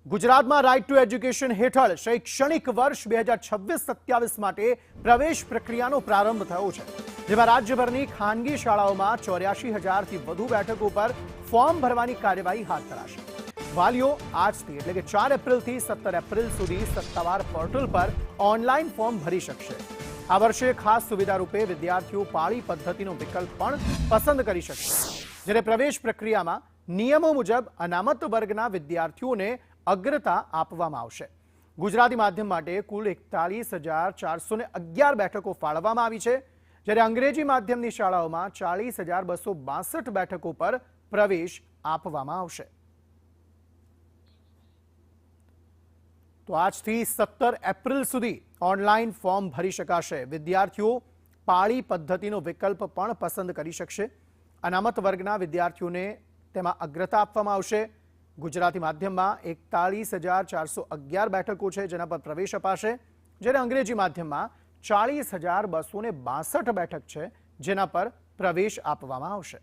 ગુજરાતમાં right to education હેઠળ શૈક્ષણિક વર્ષ 2026-27 માટે પ્રવેશ પ્રક્રિયાનો પ્રારંભ થયો છે, જેમાં રાજ્યભરની ખાનગી શાળાઓમાં 84,000થી વધુ બેઠકો પર ફોર્મ ભરવાની કાર્યવાહી હાથ ધરાશે। વાલીઓ આજથી એટલે કે 4 એપ્રિલથી 17 એપ્રિલ સુધી સત્તાવાર પોર્ટલ પર ઓનલાઈન ફોર્મ ભરી શકશે। આ વર્ષે ખાસ સુવિધા રૂપે વિદ્યાર્થીઓ પાળી પદ્ધતિનો વિકલ્પ પણ પસંદ કરી શકશે, જ્યારે પ્રવેશ પ્રક્રિયામાં નિયમો મુજબ અનામત વર્ગના વિદ્યાર્થીઓને અગ્રતા આપવામાં આવશે। ગુજરાતી માધ્યમ માટે કુલ 41,411 બેઠકો ફાળવવામાં આવી છે, જ્યારે અંગ્રેજી માધ્યમની શાળાઓમાં 40,262 બેઠકો પર પ્રવેશ આપવામાં આવશે। તો આજથી 17 એપ્રિલ સુધી ઓનલાઈન ફોર્મ ભરી શકાશે। વિદ્યાર્થીઓ પાળી પદ્ધતિનો વિકલ્પ પણ પસંદ કરી શકશે। અનામત વર્ગના વિદ્યાર્થીઓને તેમાં અગ્રતા આપવામાં આવશે। ગુજરાતી માધ્યમમાં 41,411 બેઠકો છે, જેના પર પ્રવેશ અપાશે, જ્યારે અંગ્રેજી માધ્યમમાં 40,262 બેઠક છે, જેના પર પ્રવેશ આપવામાં આવશે।